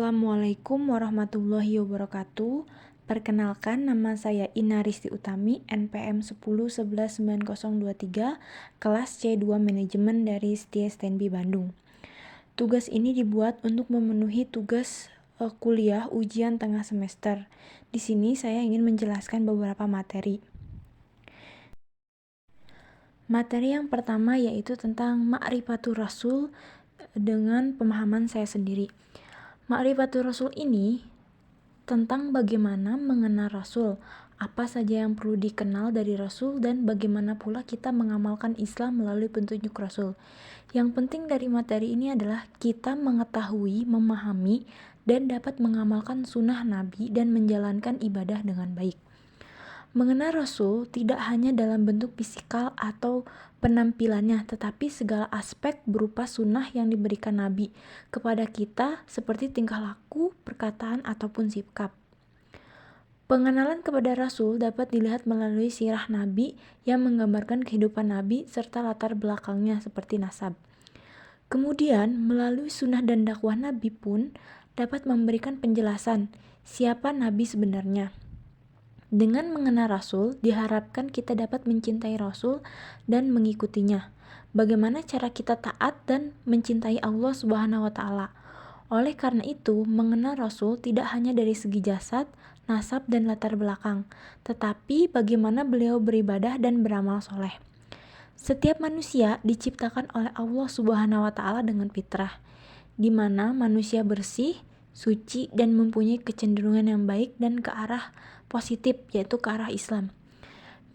Assalamualaikum warahmatullahi wabarakatuh. Perkenalkan, nama saya Ina Risti Utami, NPM 10119023, kelas C2 Manajemen dari Setia Stenbi Bandung. Tugas ini dibuat untuk memenuhi tugas kuliah ujian tengah semester. Di sini saya ingin menjelaskan beberapa materi. Materi yang pertama yaitu tentang Ma'rifatur Rasul dengan pemahaman saya sendiri. Ma'rifatur Rasul ini tentang bagaimana mengenal Rasul, apa saja yang perlu dikenal dari Rasul, dan bagaimana pula kita mengamalkan Islam melalui petunjuk Rasul. Yang penting dari materi ini adalah kita mengetahui, memahami, dan dapat mengamalkan sunnah Nabi dan menjalankan ibadah dengan baik. Mengenal Rasul tidak hanya dalam bentuk fisikal atau penampilannya, tetapi segala aspek berupa sunnah yang diberikan Nabi kepada kita seperti tingkah laku, perkataan, ataupun sikap. Pengenalan kepada Rasul dapat dilihat melalui sirah Nabi yang menggambarkan kehidupan Nabi serta latar belakangnya seperti nasab. Kemudian, melalui sunnah dan dakwah Nabi pun dapat memberikan penjelasan siapa Nabi sebenarnya. Dengan mengenal Rasul, diharapkan kita dapat mencintai Rasul dan mengikutinya. Bagaimana cara kita taat dan mencintai Allah Subhanahu wa Ta'ala? Oleh karena itu, mengenal Rasul tidak hanya dari segi jasad, nasab, dan latar belakang, tetapi bagaimana beliau beribadah dan beramal soleh. Setiap manusia diciptakan oleh Allah Subhanahu wa Ta'ala dengan fitrah, di mana manusia bersih, suci, dan mempunyai kecenderungan yang baik dan ke arah positif, yaitu ke arah Islam.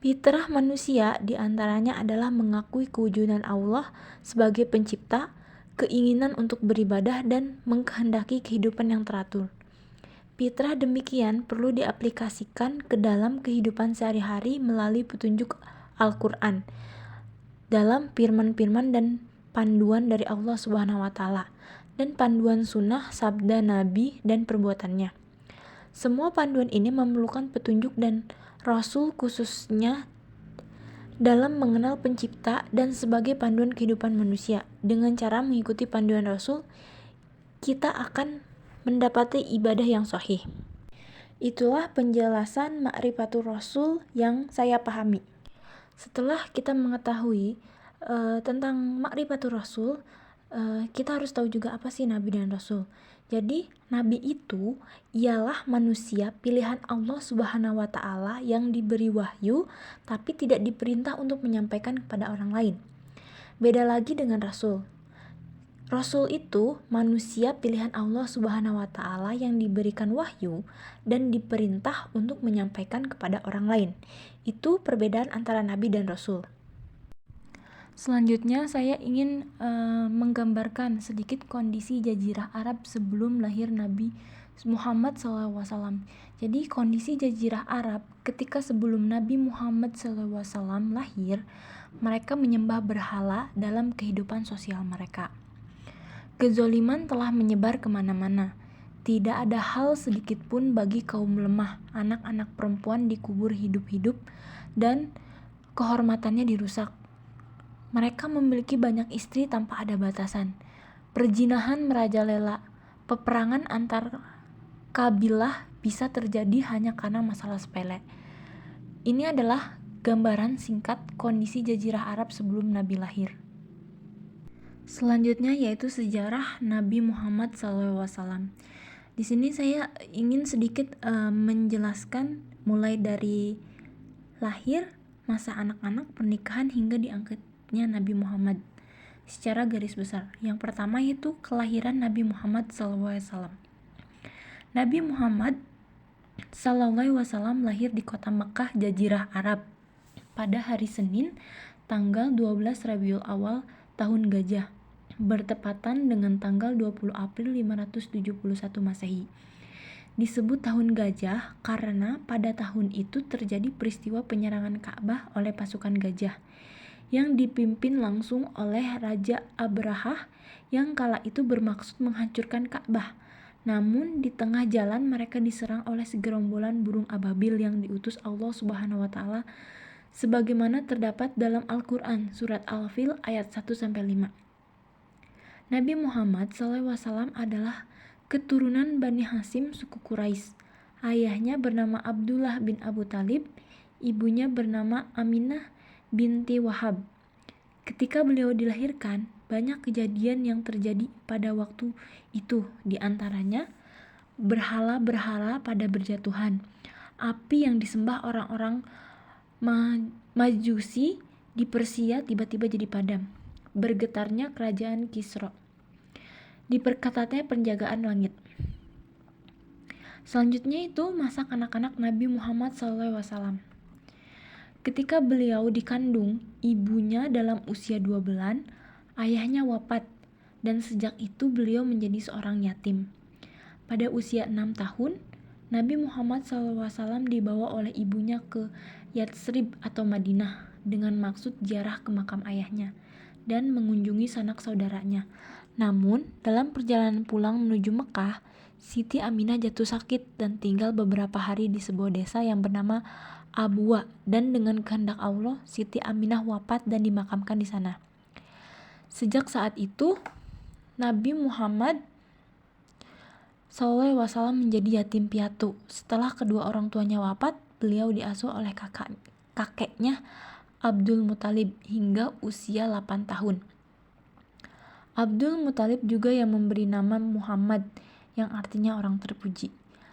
Fitrah manusia diantaranya adalah mengakui kewujudan Allah sebagai pencipta, keinginan untuk beribadah, dan mengkehendaki kehidupan yang teratur. Fitrah demikian perlu diaplikasikan ke dalam kehidupan sehari-hari melalui petunjuk Al-Quran, dalam firman-firman dan panduan dari Allah Subhanahu wa Ta'ala, dan panduan sunnah, sabda Nabi, dan perbuatannya. Semua panduan ini memerlukan petunjuk dan Rasul khususnya dalam mengenal pencipta dan sebagai panduan kehidupan manusia. Dengan cara mengikuti panduan Rasul, kita akan mendapati ibadah yang sahih. Itulah penjelasan Ma'rifatur Rasul yang saya pahami. Setelah kita mengetahui tentang Ma'rifatur Rasul, kita harus tahu juga apa sih Nabi dan Rasul. Jadi Nabi itu ialah manusia pilihan Allah Subhanahu wa Ta'ala yang diberi wahyu tapi tidak diperintah untuk menyampaikan kepada orang lain. Beda lagi dengan Rasul. Rasul itu manusia pilihan Allah Subhanahu wa Ta'ala yang diberikan wahyu dan diperintah untuk menyampaikan kepada orang lain. Itu perbedaan antara Nabi dan Rasul. Selanjutnya saya ingin menggambarkan sedikit kondisi Jazirah Arab sebelum lahir Nabi Muhammad SAW. Jadi kondisi Jazirah Arab ketika sebelum Nabi Muhammad SAW lahir, mereka menyembah berhala dalam kehidupan sosial mereka. Kezoliman telah menyebar kemana-mana. Tidak ada hal sedikit pun bagi kaum lemah, anak-anak perempuan dikubur hidup-hidup dan kehormatannya dirusak. Mereka memiliki banyak istri tanpa ada batasan. Perzinahan merajalela. Peperangan antar kabilah bisa terjadi hanya karena masalah sepele. Ini adalah gambaran singkat kondisi Jazirah Arab sebelum Nabi lahir. Selanjutnya yaitu sejarah Nabi Muhammad SAW. Di sini saya ingin sedikit menjelaskan mulai dari lahir, masa anak-anak, pernikahan hingga diangkatnya Nabi Muhammad secara garis besar. Yang pertama yaitu kelahiran Nabi Muhammad SAW. Nabi Muhammad SAW lahir di kota Mekah, Jazirah Arab pada hari Senin tanggal 12 Rabiul Awal tahun Gajah, bertepatan dengan tanggal 20 April 571 Masehi. Disebut tahun Gajah karena pada tahun itu terjadi peristiwa penyerangan Ka'bah oleh pasukan gajah yang dipimpin langsung oleh Raja Abrahah yang kala itu bermaksud menghancurkan Ka'bah. Namun di tengah jalan mereka diserang oleh segerombolan burung ababil yang diutus Allah Subhanahu wa Ta'ala sebagaimana terdapat dalam Al-Quran surat Al-Fil ayat 1-5. Nabi Muhammad SAW adalah keturunan Bani Hasyim suku Quraisy. Ayahnya bernama Abdullah bin Abu Thalib, ibunya bernama Aminah binti Wahab. Ketika beliau dilahirkan, banyak kejadian yang terjadi pada waktu itu, di antaranya berhala-berhala pada berjatuhan, api yang disembah orang-orang Majusi di Persia tiba-tiba jadi padam, bergetarnya kerajaan Kisra, diperketatnya penjagaan langit. Selanjutnya itu masa kanak-kanak Nabi Muhammad SAW. Ketika beliau dikandung ibunya dalam usia 2 bulan, ayahnya wafat dan sejak itu beliau menjadi seorang yatim. Pada usia 6 tahun, Nabi Muhammad SAW dibawa oleh ibunya ke Yatsrib atau Madinah dengan maksud ziarah ke makam ayahnya dan mengunjungi sanak saudaranya. Namun, dalam perjalanan pulang menuju Mekah, Siti Aminah jatuh sakit dan tinggal beberapa hari di sebuah desa yang bernama Abwa, dan dengan kehendak Allah, Siti Aminah wafat dan dimakamkan di sana. Sejak saat itu, Nabi Muhammad SAW menjadi yatim piatu. Setelah kedua orang tuanya wafat, beliau diasuh oleh kakeknya Abdul Muthalib hingga usia 8 tahun. Abdul Muthalib juga yang memberi nama Muhammad, yang artinya orang terpuji.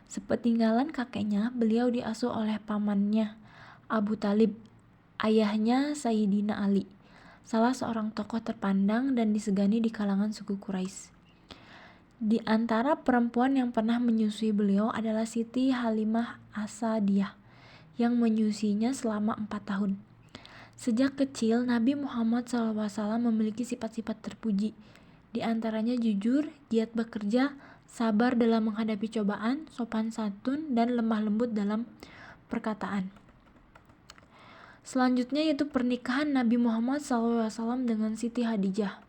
Sepeninggalan kakeknya, beliau diasuh oleh pamannya Abu Talib, ayahnya Sayyidina Ali, salah seorang tokoh terpandang dan disegani di kalangan suku Quraisy. Di antara perempuan yang pernah menyusui beliau adalah Siti Halimah As-Sa'diyah yang menyusuinya selama 4 tahun. Sejak kecil, Nabi Muhammad SAW memiliki sifat-sifat terpuji. Di antaranya jujur, giat bekerja, sabar dalam menghadapi cobaan, sopan santun, dan lemah lembut dalam perkataan. Selanjutnya yaitu pernikahan Nabi Muhammad SAW dengan Siti Khadijah.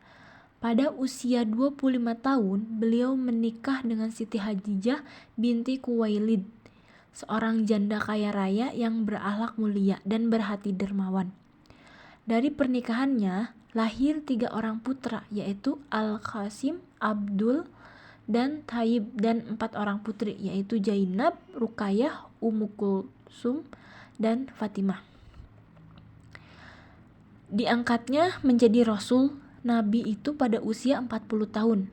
Pada usia 25 tahun, beliau menikah dengan Siti Khadijah binti Khuwailid, seorang janda kaya raya yang berakhlak mulia dan berhati dermawan. Dari pernikahannya lahir 3 orang putra, yaitu Al-Qasim, Abdul, dan Thayyib, dan 4 orang putri, yaitu Zainab, Ruqayyah, Ummu Kulsum, dan Fatimah. Diangkatnya menjadi Rasul Nabi itu pada usia 40 tahun.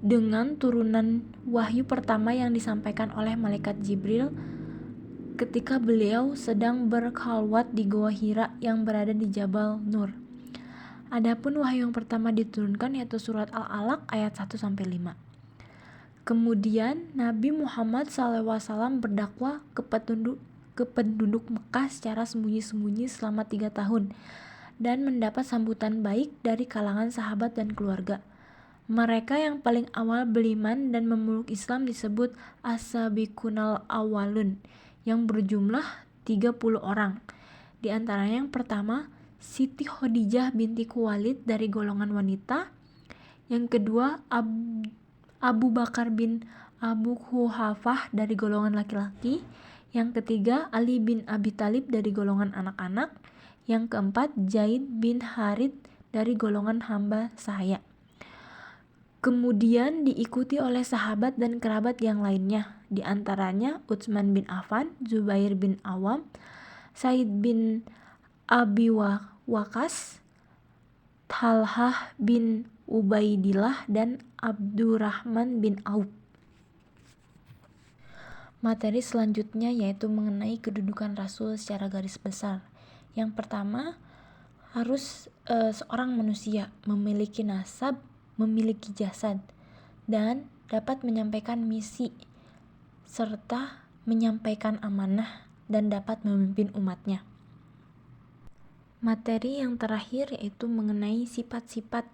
Dengan turunan wahyu pertama yang disampaikan oleh malaikat Jibril ketika beliau sedang berkhalwat di Gua Hira yang berada di Jabal Nur. Adapun wahyu yang pertama diturunkan yaitu surat Al-Alaq ayat 1-5. Kemudian Nabi Muhammad SAW berdakwah ke penduduk Mekah secara sembunyi-sembunyi selama 3 tahun dan mendapat sambutan baik dari kalangan sahabat dan keluarga. Mereka yang paling awal beriman dan memeluk Islam disebut As-Sabiqunal Awwalun yang berjumlah 30 orang. Di antaranya yang pertama Siti Khadijah binti Khuwailid dari golongan wanita, yang kedua Abu Bakar bin Abu Quhafah dari golongan laki-laki, yang ketiga Ali bin Abi Thalib dari golongan anak-anak, yang keempat Zaid bin Harith dari golongan hamba sahaya. Kemudian diikuti oleh sahabat dan kerabat yang lainnya, di antaranya Utsman bin Affan, Zubair bin Awam, Said bin Abi Waqqas, Talhah bin Ubaidillah, dan Abdurrahman bin Auf. Materi selanjutnya yaitu mengenai kedudukan Rasul secara garis besar. Yang pertama, harus seorang manusia memiliki nasab, memiliki jasad, dan dapat menyampaikan misi serta menyampaikan amanah dan dapat memimpin umatnya. Materi yang terakhir yaitu mengenai sifat-sifat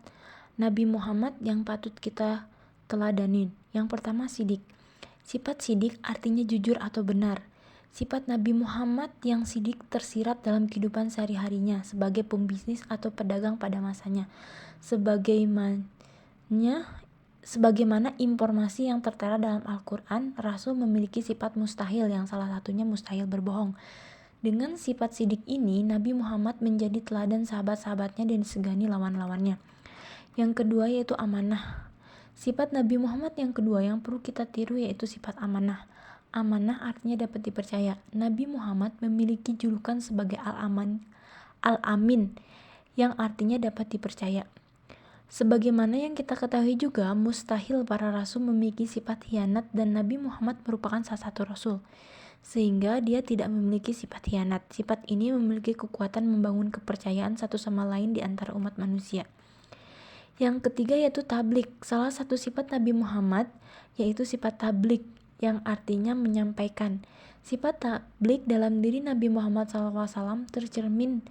Nabi Muhammad yang patut kita teladanin. Yang pertama, sidik. Sifat sidik artinya jujur atau benar. Sifat Nabi Muhammad yang sidik tersirat dalam kehidupan sehari-harinya sebagai pembisnis atau pedagang pada masanya. Sebagaimana informasi yang tertera dalam Al-Quran, Rasul memiliki sifat mustahil yang salah satunya mustahil berbohong. Dengan sifat sidik ini, Nabi Muhammad menjadi teladan sahabat-sahabatnya dan disegani lawan-lawannya. Yang kedua yaitu amanah. Sifat Nabi Muhammad yang kedua yang perlu kita tiru yaitu sifat amanah. Amanah artinya dapat dipercaya. Nabi Muhammad memiliki julukan sebagai Al-Amin, yang artinya dapat dipercaya. Sebagaimana yang kita ketahui juga, mustahil para rasul memiliki sifat khianat dan Nabi Muhammad merupakan salah satu rasul, sehingga dia tidak memiliki sifat khianat. Sifat ini memiliki kekuatan membangun kepercayaan satu sama lain di antara umat manusia. Yang ketiga yaitu tablik. Salah satu sifat Nabi Muhammad yaitu sifat tablik, yang artinya menyampaikan. Sifat tablik dalam diri Nabi Muhammad SAW tercermin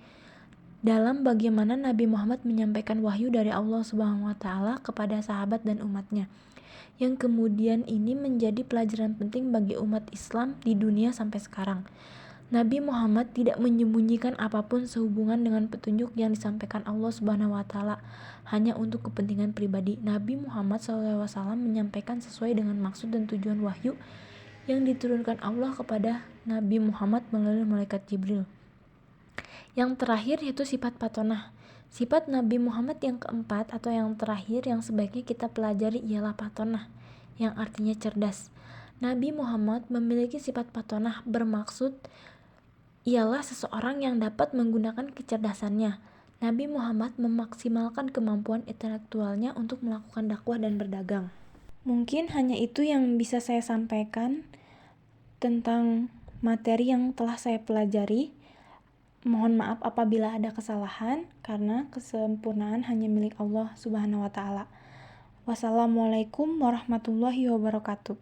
dalam bagaimana Nabi Muhammad menyampaikan wahyu dari Allah Subhanahu wa Ta'ala kepada sahabat dan umatnya, yang kemudian ini menjadi pelajaran penting bagi umat Islam di dunia sampai sekarang. Nabi Muhammad tidak menyembunyikan apapun sehubungan dengan petunjuk yang disampaikan Allah Subhanahu wa Ta'ala hanya untuk kepentingan pribadi. Nabi Muhammad SAW menyampaikan sesuai dengan maksud dan tujuan wahyu yang diturunkan Allah kepada Nabi Muhammad melalui malaikat Jibril. Yang terakhir yaitu sifat patonah. Sifat Nabi Muhammad yang keempat atau yang terakhir yang sebaiknya kita pelajari ialah patonah, yang artinya cerdas. Nabi Muhammad memiliki sifat patonah, bermaksud ialah seseorang yang dapat menggunakan kecerdasannya. Nabi Muhammad memaksimalkan kemampuan intelektualnya untuk melakukan dakwah dan berdagang. Mungkin hanya itu yang bisa saya sampaikan tentang materi yang telah saya pelajari. Mohon maaf apabila ada kesalahan, karena kesempurnaan hanya milik Allah Subhanahu wa Ta'ala. Wassalamualaikum warahmatullahi wabarakatuh.